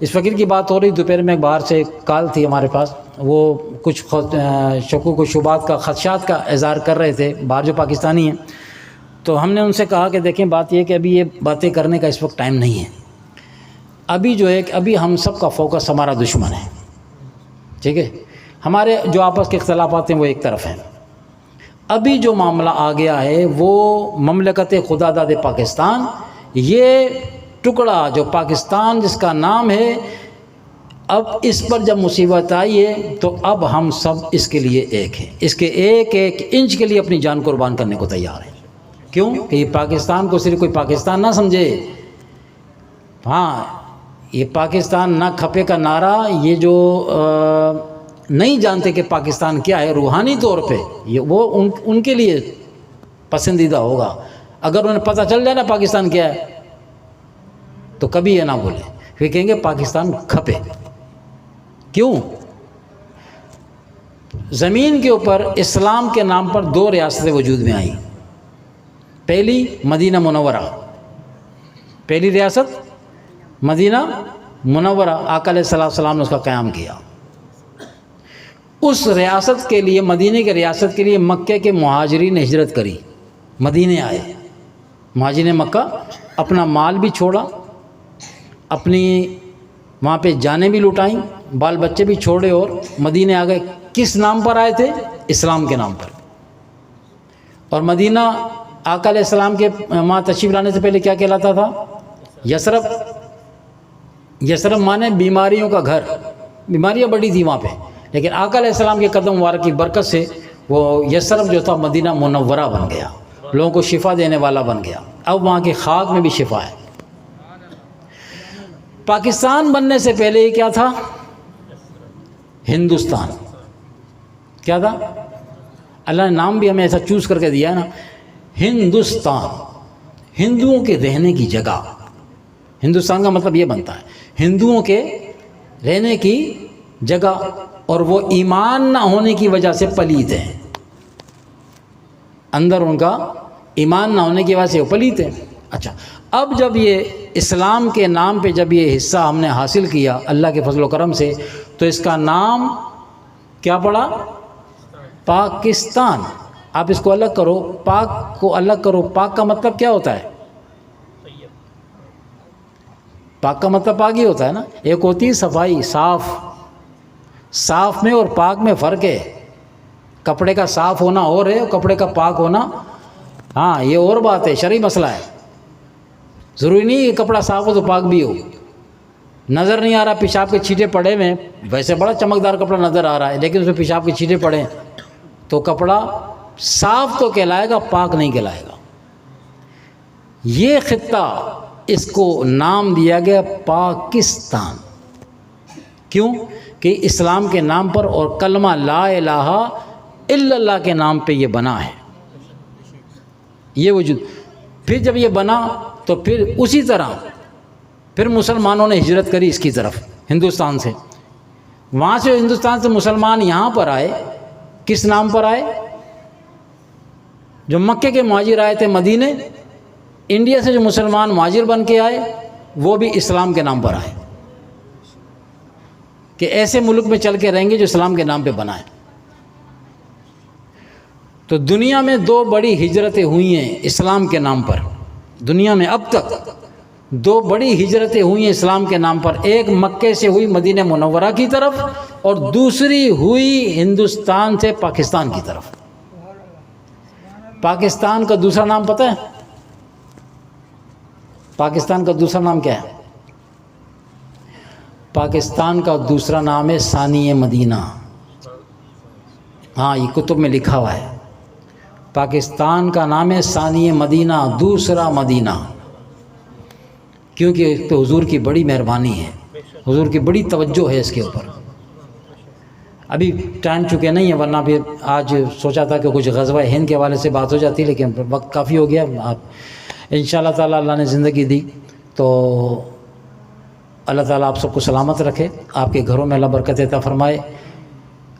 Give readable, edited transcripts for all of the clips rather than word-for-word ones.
اس فقیر کی بات ہو رہی، دوپہر میں باہر سے کال تھی ہمارے پاس، وہ کچھ شکوک و شبہات کا خدشات کا اظہار کر رہے تھے باہر جو پاکستانی ہیں. تو ہم نے ان سے کہا کہ دیکھیں بات یہ کہ ابھی یہ باتیں کرنے کا اس وقت ٹائم نہیں ہے. ابھی جو ہے کہ ابھی ہم سب کا فوکس ہمارا دشمن ہے، ٹھیک ہے. ہمارے جو آپس کے اختلافات ہیں وہ ایک طرف ہیں. ابھی جو معاملہ آ گیا ہے وہ مملکت خدا داد پاکستان، یہ ٹکڑا جو پاکستان جس کا نام ہے، اب اس پر جب مصیبت آئی ہے تو اب ہم سب اس کے لیے ایک ہیں، اس کے ایک ایک انچ کے لیے اپنی جان قربان کرنے کو تیار ہیں. کیوں کہ یہ پاکستان کو صرف کوئی پاکستان نہ سمجھے. ہاں، یہ پاکستان نہ کھپے کا نعرہ، یہ جو نہیں جانتے کہ پاکستان کیا ہے روحانی طور پہ، یہ وہ ان کے لیے پسندیدہ ہوگا. اگر انہیں پتہ چل جائے نا پاکستان کیا ہے تو کبھی یہ نہ بولے، پھر کہیں گے پاکستان کھپے. کیوں؟ زمین کے اوپر اسلام کے نام پر 2 ریاستیں وجود میں آئیں. پہلی مدینہ منورہ، پہلی ریاست مدینہ منورہ، آقا علیہ السلام نے اس کا قیام کیا. اس ریاست کے لیے، مدینہ کی ریاست کے لیے مکہ کے مہاجرین نے ہجرت کری، مدینہ آئے. مہاجرین مکہ اپنا مال بھی چھوڑا، اپنی وہاں پہ جانیں بھی لٹائیں، بال بچے بھی چھوڑے اور مدینہ آ گئے. کس نام پر آئے تھے؟ اسلام کے نام پر. اور مدینہ آقا علیہ السلام کے وہاں تشریف لانے سے پہلے کیا کہلاتا تھا؟ یثرب. یثرب مانے بیماریوں کا گھر. بیماریاں بڑی تھیں وہاں پہ، لیکن آقا علیہ السلام کے قدم مبارک کی برکت سے وہ یثرب جو تھا مدینہ منورہ بن گیا، لوگوں کو شفا دینے والا بن گیا. اب وہاں کی خاک میں بھی شفا ہے. پاکستان بننے سے پہلے یہ کیا تھا؟ ہندوستان. کیا تھا؟ اللہ نے نام بھی ہمیں ایسا چوز کر کے دیا ہے نا، ہندوستان، ہندوؤں کے رہنے کی جگہ. ہندوستان کا مطلب یہ بنتا ہے ہندوؤں کے رہنے کی جگہ، اور وہ ایمان نہ ہونے کی وجہ سے پلیت ہیں. اندر ان کا ایمان نہ ہونے کی وجہ سے وہ پلیت ہیں. اچھا، اب جب یہ اسلام کے نام پہ جب یہ حصہ ہم نے حاصل کیا اللہ کے فضل و کرم سے، تو اس کا نام کیا پڑا؟ پاکستان. آپ اس کو الگ کرو، پاک کو الگ کرو. پاک کا مطلب کیا ہوتا ہے؟ پاک کا مطلب پاک ہی ہوتا ہے نا. ایک ہوتی ہے صفائی، صاف. صاف میں اور پاک میں فرق ہے. کپڑے کا صاف ہونا اور ہے، کپڑے کا پاک ہونا ہاں یہ اور بات ہے، شرعی مسئلہ ہے. ضروری نہیں کہ کپڑا صاف ہو تو پاک بھی ہو. نظر نہیں آ رہا پیشاب کے چھینٹے پڑے ہوئے، ویسے بڑا چمکدار کپڑا نظر آ رہا ہے، لیکن اس میں پیشاب کے چھینٹے پڑے تو کپڑا صاف تو کہلائے گا، پاک نہیں کہلائے گا. یہ خطہ، اس کو نام دیا گیا پاکستان. کیوں؟ کہ اسلام کے نام پر اور کلمہ لا الہ الا اللہ کے نام پہ یہ بنا ہے. یہ وجود پھر جب یہ بنا تو پھر اسی طرح پھر مسلمانوں نے ہجرت کری اس کی طرف، ہندوستان سے. وہاں سے ہندوستان سے مسلمان یہاں پر آئے. کس نام پر آئے؟ جو مکے کے مہاجر آئے تھے مدینے، انڈیا سے جو مسلمان مہاجر بن کے آئے وہ بھی اسلام کے نام پر آئے کہ ایسے ملک میں چل کے رہیں گے جو اسلام کے نام پہ بنا ہے. تو دنیا میں 2 بڑی ہجرتیں ہوئی ہیں اسلام کے نام پر. دنیا میں اب تک 2 بڑی ہجرتیں ہوئی ہیں اسلام کے نام پر. ایک مکے سے ہوئی مدینہ منورہ کی طرف، اور دوسری ہوئی ہندوستان سے پاکستان کی طرف. پاکستان کا دوسرا نام پتہ ہے؟ پاکستان کا دوسرا نام کیا ہے؟ پاکستان کا دوسرا نام ہے ثانی مدینہ. ہاں، یہ کتب میں لکھا ہوا ہے. پاکستان کا نام ہے ثانی مدینہ، دوسرا مدینہ. کیونکہ ایک تو حضور کی بڑی مہربانی ہے، حضور کی بڑی توجہ ہے اس کے اوپر. ابھی ٹائم چکے نہیں ہے، ورنہ پھر آج سوچا تھا کہ کچھ غزوہ ہند کے حوالے سے بات ہو جاتی، لیکن وقت کافی ہو گیا. آپ انشاءاللہ تعالی اللہ نے زندگی دی تو اللہ تعالیٰ آپ سب کو سلامت رکھے، آپ کے گھروں میں اللہ برکت عطا فرمائے،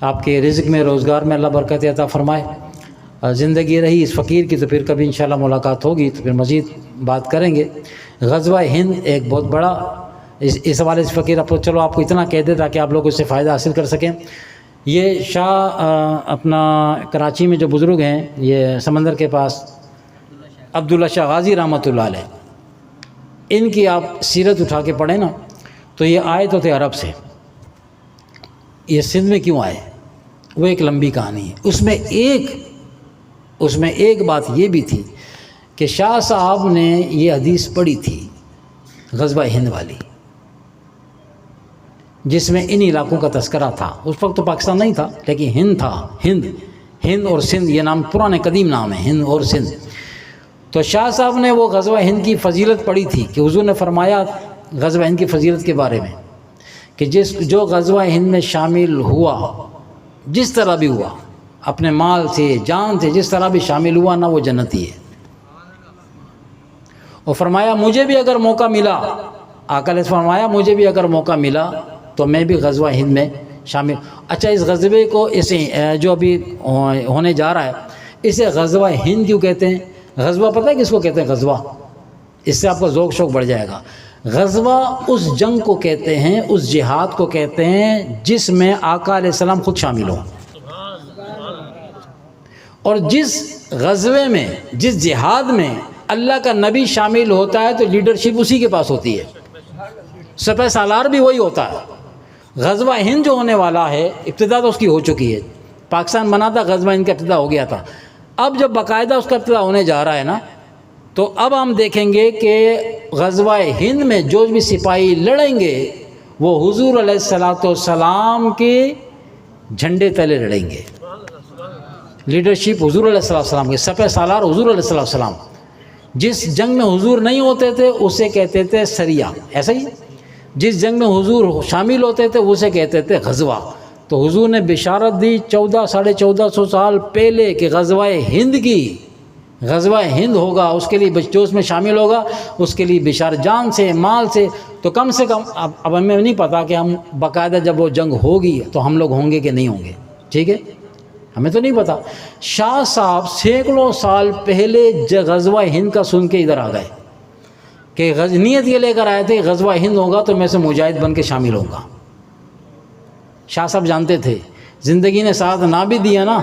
آپ کے رزق میں روزگار میں اللہ برکت عطا فرمائے. زندگی رہی اس فقیر کی تو پھر کبھی انشاءاللہ ملاقات ہوگی تو پھر مزید بات کریں گے. غزوہ ہند ایک بہت بڑا اس حوالے سے فقیر چلو آپ کو اتنا کہہ دے تاکہ آپ لوگ اس سے فائدہ حاصل کر سکیں. یہ شاہ اپنا کراچی میں جو بزرگ ہیں یہ سمندر کے پاس عبداللہ شاہ غازی رحمۃ اللہ علیہ، ان کی آپ سیرت اٹھا کے پڑھیں نا تو یہ آئے تو تھے عرب سے، یہ سندھ میں کیوں آئے وہ ایک لمبی کہانی ہے. اس میں ایک بات یہ بھی تھی کہ شاہ صاحب نے یہ حدیث پڑھی تھی غزوہ ہند والی، جس میں ان علاقوں کا تذکرہ تھا. اس وقت تو پاکستان نہیں تھا لیکن ہند تھا. ہند اور سندھ یہ نام پرانے قدیم نام ہے، ہند اور سندھ. تو شاہ صاحب نے وہ غزوہ ہند کی فضیلت پڑھی تھی کہ حضور نے فرمایا غزوہ ہند کی فضیلت کے بارے میں کہ جو غزوہ ہند میں شامل ہوا، جس طرح بھی ہوا، اپنے مال سے جان سے جس طرح بھی شامل ہوا نا، وہ جنتی ہے. اور فرمایا مجھے بھی اگر موقع ملا، آقا نے فرمایا مجھے بھی اگر موقع ملا تو میں بھی غزوہ ہند میں شامل. اچھا، اس غزوے کو اسے جو ابھی ہونے جا رہا ہے اسے غزوہ ہند کیوں کہتے ہیں؟ غزوہ پتہ ہے کس کو کہتے ہیں؟ غزوہ، اس سے آپ کا ذوق شوق بڑھ جائے گا. غزوہ اس جنگ کو کہتے ہیں، اس جہاد کو کہتے ہیں جس میں آقا علیہ السلام خود شامل ہوں. اور جس غزوے میں، جس جہاد میں اللہ کا نبی شامل ہوتا ہے تو لیڈرشپ اسی کے پاس ہوتی ہے، سپہ سالار بھی وہی ہوتا ہے. غزوہ ہند جو ہونے والا ہے ابتدا تو اس کی ہو چکی ہے، پاکستان بنا تھا، غزوہ ہند کا ابتدا ہو گیا تھا. اب جب باقاعدہ اس کا ابتدا ہونے جا رہا ہے نا، تو اب ہم دیکھیں گے کہ غزوہ ہند میں جو بھی سپاہی لڑیں گے وہ حضور علیہ السلام کے جھنڈے تلے لڑیں گے. لیڈرشپ حضور علیہ السلام کے، سپہ سالار حضور علیہ السلام. جس جنگ میں حضور نہیں ہوتے تھے اسے کہتے تھے سریہ، ایسا ہی جس جنگ میں حضور شامل ہوتے تھے اسے کہتے تھے غزوہ. تو حضور نے بشارت دی 1400 سال پہلے کہ غزوہ ہند ہوگا، اس کے لیے جو اس میں شامل ہوگا اس کے لیے بشار جان سے مال سے. تو کم سے کم اب ہمیں نہیں پتا کہ ہم باقاعدہ جب وہ جنگ ہوگی تو ہم لوگ ہوں گے کہ نہیں ہوں گے، ٹھیک ہے، ہمیں تو نہیں پتا. شاہ صاحب سینکڑوں سال پہلے غزوہ ہند کا سن کے ادھر آ گئے کہ نیت یہ لے کر آئے تھے غزوہ ہند ہوگا تو میں سے مجاہد بن کے شامل ہوں گا. شاہ صاحب جانتے تھے، زندگی نے ساتھ نہ بھی دیا نا،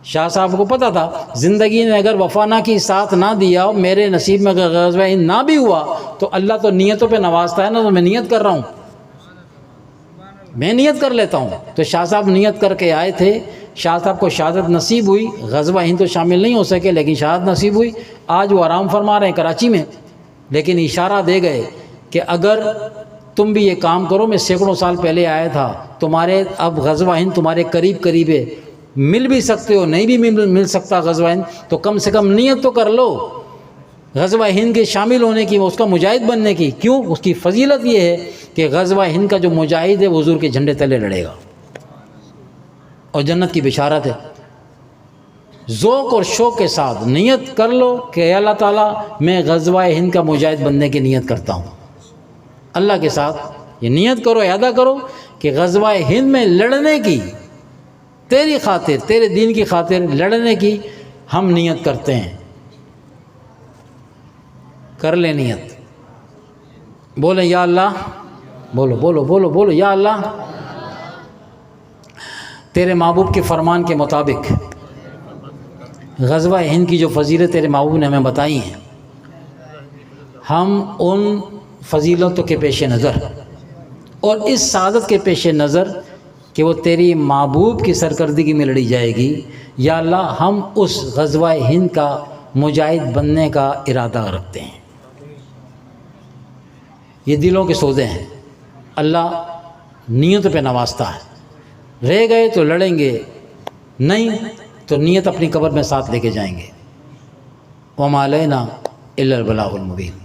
شاہ صاحب کو پتہ تھا زندگی نے اگر وفا نہ کی، ساتھ نہ دیا، میرے نصیب میں اگر غزوہ ہند نہ بھی ہوا تو اللہ تو نیتوں پہ نوازتا ہے نا، تو میں نیت کر رہا ہوں، میں نیت کر لیتا ہوں. تو شاہ صاحب نیت کر کے آئے تھے. شاہ صاحب کو شہادت نصیب ہوئی، غزوہ ہند تو شامل نہیں ہو سکے لیکن شہادت نصیب ہوئی. آج وہ آرام فرما رہے ہیں کراچی میں، لیکن اشارہ دے گئے کہ اگر تم بھی یہ کام کرو، میں سینکڑوں سال پہلے آیا تھا، تمہارے اب غزوہ ہند تمہارے قریب ہے، مل بھی سکتے ہو، نہیں بھی مل سکتا غزوہ ہند، تو کم سے کم نیت تو کر لو غزوہ ہند کے شامل ہونے کی، اس کا مجاہد بننے کی. کیوں؟ اس کی فضیلت یہ ہے کہ غزوہ ہند کا جو مجاہد ہے وہ حضور کے جھنڈے تلے لڑے گا اور جنت کی بشارت ہے. ذوق اور شوق کے ساتھ نیت کر لو کہ اللہ تعالیٰ میں غزوہ ہند کا مجاہد بننے کی نیت کرتا ہوں. اللہ کے ساتھ یہ نیت کرو، ارادہ کرو کہ غزوہ ہند میں لڑنے کی، تیری خاطر، تیرے دین کی خاطر لڑنے کی ہم نیت کرتے ہیں. کر لیں نیت، بولیں یا اللہ، بولو بولو بولو بولو یا اللہ. تیرے محبوب کے فرمان کے مطابق غزوہ ہند کی جو فضیلت تیرے محبوب نے ہمیں بتائی ہیں، ہم ان فضیلتوں کے پیش نظر اور اس سعادت کے پیش نظر کہ وہ تیری محبوب کی سرکردگی میں لڑی جائے گی، یا اللہ ہم اس غزوہ ہند کا مجاہد بننے کا ارادہ رکھتے ہیں. یہ دلوں کے سودے ہیں، اللہ نیتوں پہ نوازتا ہے. رہ گئے تو لڑیں گے، نہیں تو نیت اپنی قبر میں ساتھ لے کے جائیں گے. وما علینا الا البلاغ المبین.